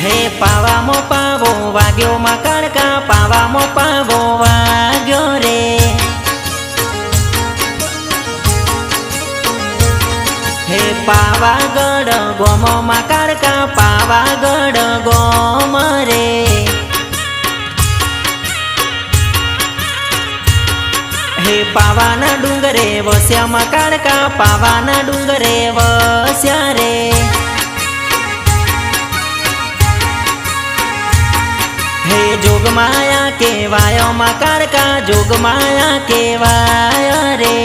હે પાવામો પાવો વાગ્યો માં કાળકા, પાવામો પાવો વાગ્યો રે. હે પાવાગઢ ગોમો માં કાળકા, પાવાગઢ ગોમ રે. હે પાવાના ડુંગરે વસ્યા માં કાળકા, પાવાના ડુંગરે વસ્યા રે. હે જોગમાયા કેવાય માં કાળકા, જોગમાયા કેવાય રે.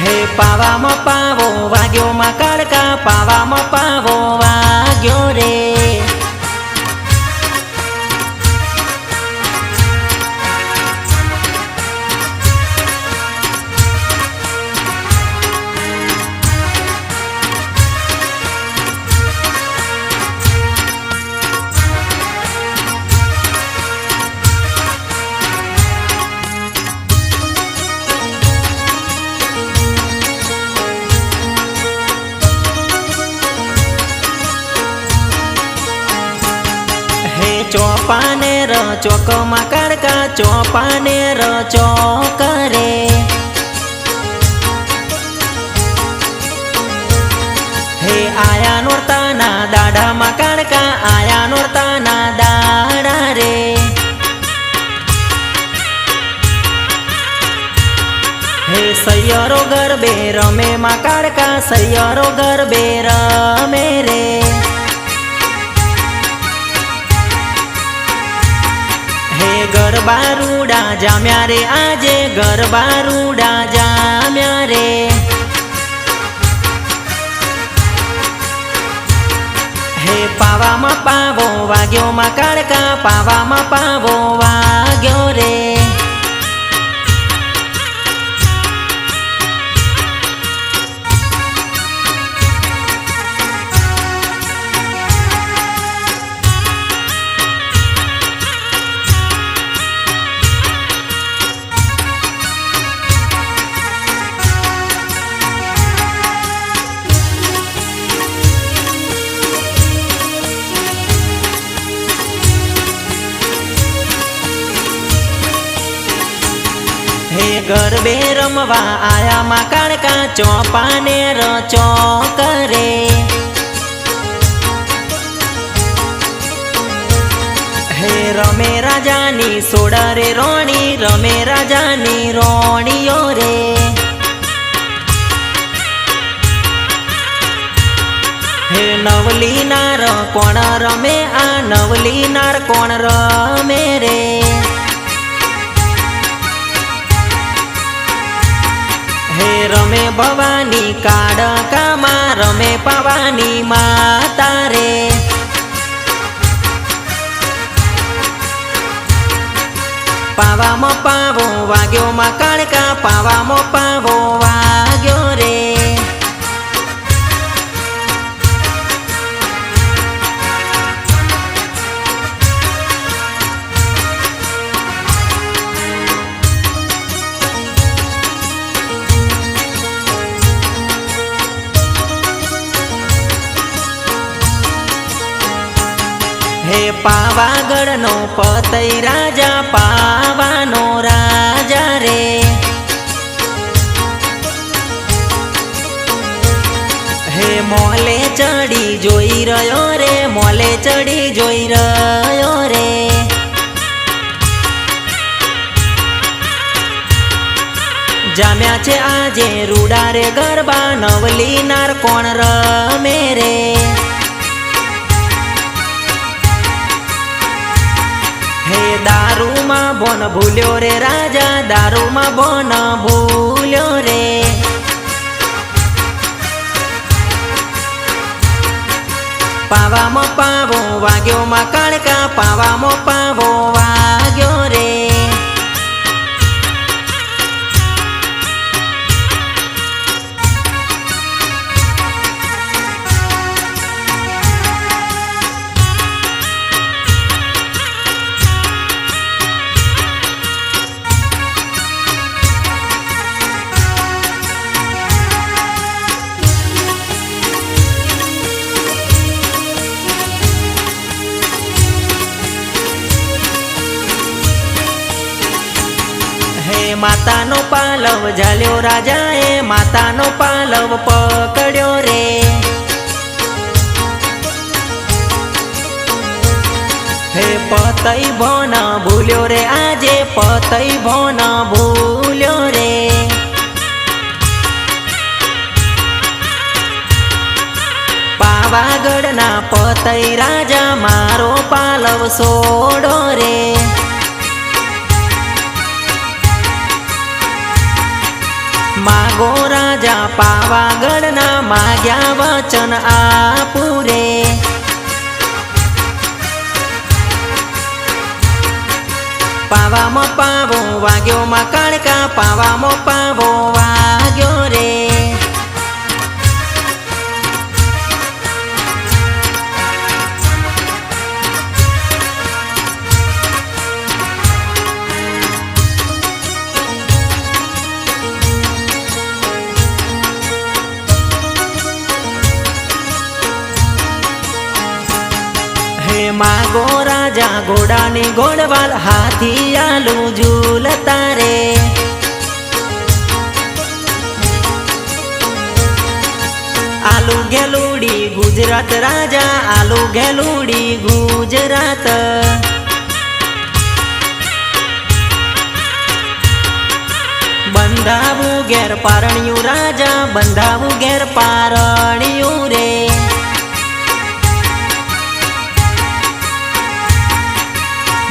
હે પાવામાં પાવો વાગ્યો માં કાળકા, પાવામાં પાવો વાગ્યો રે. ચોપાનેર ચોક માં કાળકા, ચોપાનેર ચોક રે. હે આયા નોરતાના દાડા માં કાળકા, આયા નોરતાના દાડા રે. હે સૈયરો ગરબે રમે માં કાળકા, સૈયરો ગરબે રમે રે. ગરબા રૂડા જામ્યા રે આજે, ગરબા રૂડા જામ્યા રે. હે પાવામાં પાવો વાગ્યો માં કાળકા, પાવામાં પાવો વાગ્યો રે. હે ગરબે રમવા આયા માં કાળકા, ચોપાનેર ચોક રે. હે રમે રાજાની સોડરે રોણી, રમે રાજાની રોણીઓ રે. હે નવલી નાર કોણ રમે, આ નવલી નાર કોણ રમે રે. હે રમે ભવાની કાળકામાં, રમે પાવાની માતા રે. પાવામાં પાવો વાગ્યો માં કાળકા, પાવામાં પાવો વાગ્યો રે. હે પાવાગઢ નો પતઈ રાજા, પાવાનો રાજા રે. હે મોલે ચડી જોઈ રહ્યો રે, મોલે ચડી જોઈ રહ્યો રે. જામ્યા છે આજે રૂડા રે ગરબા, નવલી નાર કોણ રમે રે. હે દારૂમાં બોન ભૂલ્યો રે રાજા, દારૂમાં બોન ભૂલ્યો રે. પાવામાં પાવો વાગ્યો માં કાળકા, પાવામાં પાવો વાગ્યો રે. માતાનો પાલવ ઝાલ્યો રાજાએ, માતાનો પાલવ પકડ્યો રે. હે પતઈ ભોન ભૂલ્યો રે આજે, પતઈ ભોન ભૂલ્યો રે. પાવાગઢના પતઈ રાજા મારો પાલવ સોડો રે. માગો રાજા પાવાગઢના માગ્યા વચન આપુરે. પાવામાં પાવો વાગ્યો માં કાળકા, પાવામાં પાવો વાગ્યો રે. માગો રાજા ઘોડાની ઘોડવાલ, હાથી આલુ ઝૂલતા રે. આલુ ગેલુડી ગુજરાત રાજા, આલુ ગેલુડી ગુજરાત. બંધાવું ઘેર પારણ્યું રાજા, બંધાવું ઘેર પારણ્યું રે.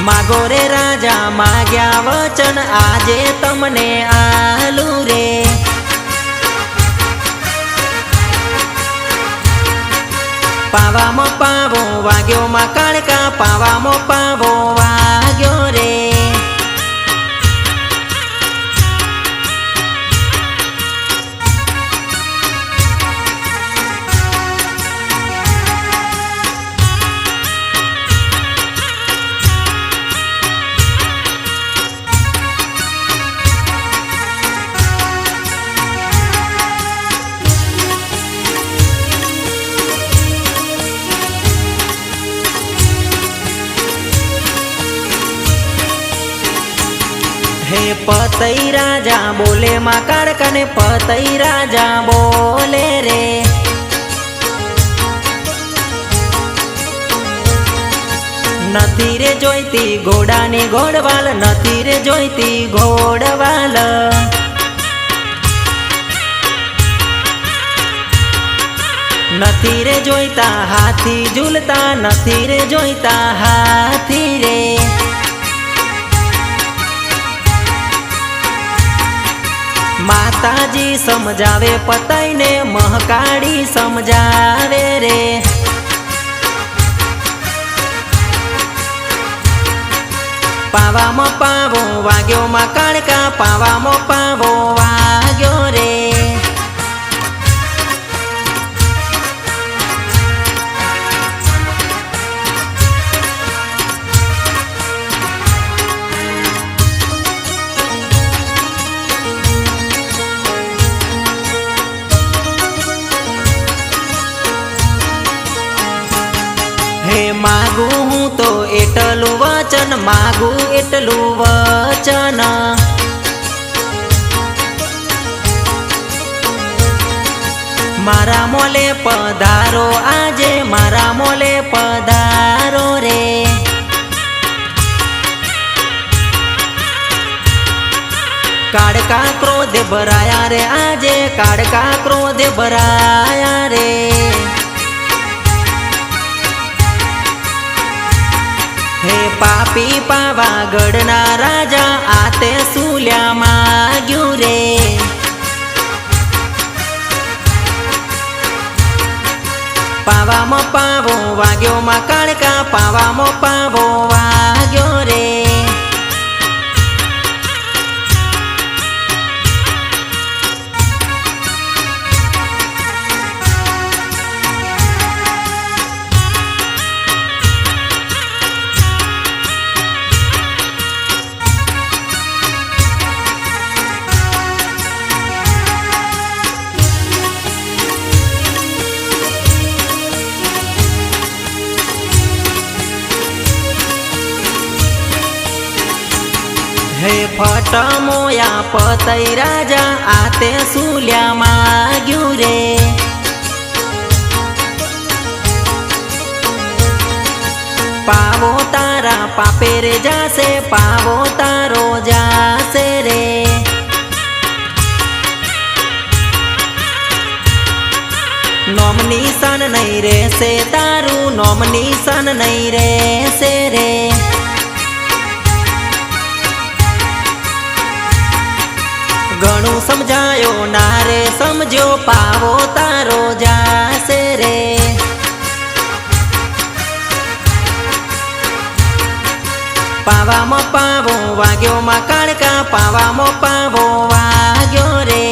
માગો રે રાજા માગ્યા વચન, આજે તમને આલુ રે. પાવામાં પાવો વાગ્યો માં કાળકા, પાવામાં પાવો વાગ્યો રે. હે પતઈ રાજા બોલે માં કાળકાને, પતઈ રાજા બોલે રે. નથી રે જોઈતી ઘોડાની ઘોડવાલ, નથી રે જોઈતી ઘોડવાલ. નથી રે જોઈતા હાથી ઝૂલતા, નથી રે જોઈતા હાથી રે. માતાજી સમજાવે પતઈને, મહકાળી સમજાવે રે. પાવામાં પાવો વાગ્યો માં કાળકા, પાવામાં પાવો વાગ્યો રે. માગું હું તો એટલું વચન, માગું એટલું વચન. મારા મોલે પધારો આજે, મારા મોલે પધારો રે. કાળકા ક્રોધે ભરાયા રે આજે, કાળકા ક્રોધે ભરાયા રે. હે પાપી પાવાગઢના રાજા, આતે સુલ્યા માગ્યું રે. પાવામાં પાવો વાગ્યો માં કાળકા, પાવામાં પાવો વાગ્યો રે. मोया पतई राजा आते सुल्या माग्यू रे। पावो तारा पापे रे जासे पावो तारो जासे रे। नोमनी सन नहीं रे से तारू नोमनी सन नहीं रे से रे। घणु समझायो ना रे समझो पावो तारो जासे रे। पावा मो पावो वाग्यो मा काड़का पावा मो पावो वाग्यो रे।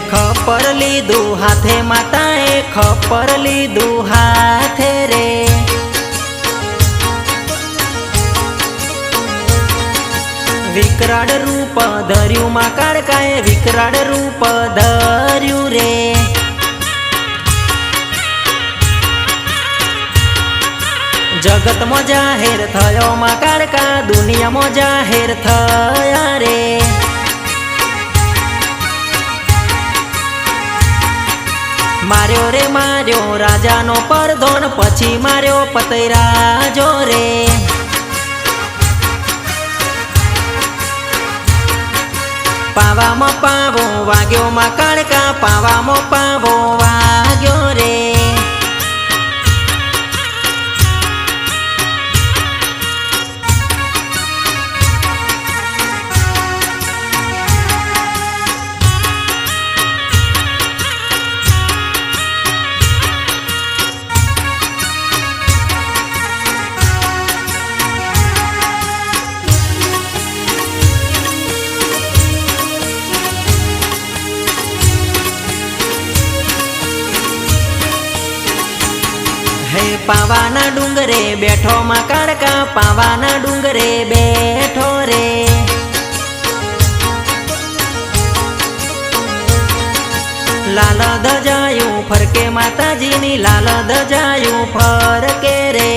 खपर लीधु हाथे माताए खपर लीधु हाथे रे। विकराळ रूप धर्यु मा काड़काए विकराळ रूप धर्यु रे। जगत मो जाहेर थयो मा काड़का दुनिया मो जाहेर थया रे। मार्यो रे मार्यो राजा नो परधोन पछी मार्यो पतई राजो रे। पावा मो पावो वाग्यो मा काड़का पावा मो पावो वाग्यो रे। पावाना डूंगरे बैठो मा काड़का पावाना डूंगरे बैठो रे। लाल धजायू फरके माताजी नी लाल धजायू फरके रे।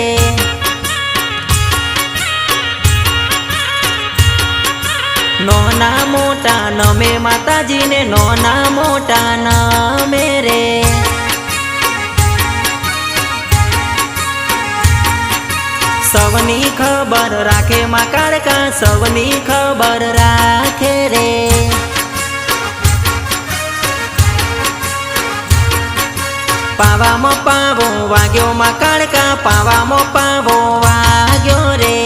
नोना मोटा नमे माताजी ने नोना मोटा नमे रे। सवनी खबर राखे मा काड़का सवनी खबर राखे रे। पावा मो पावो वाग्यो मा काड़का पावा मो पावो वाग्यो रे।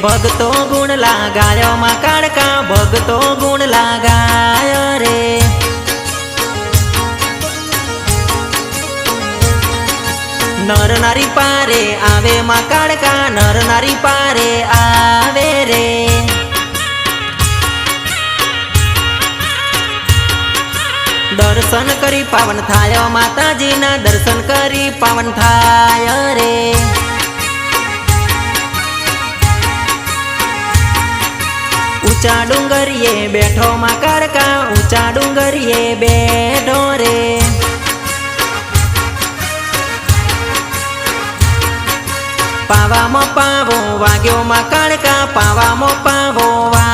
भगतो गुण लगायो मा काड़का भगतो गुण लगायो रे। नर नारी पारे आवे मा काड़का नर नारी पारे आवे रे। दर्शन करी पावन थायो माताजी ना दर्शन करी पावन थायो रे। ऊंचा डूंगरिये बैठो मा काड़का ऊंचा डूंगरिये बैठो रे। पावा मो पावो वाग्यो मा काड़का पावा मो पावो वा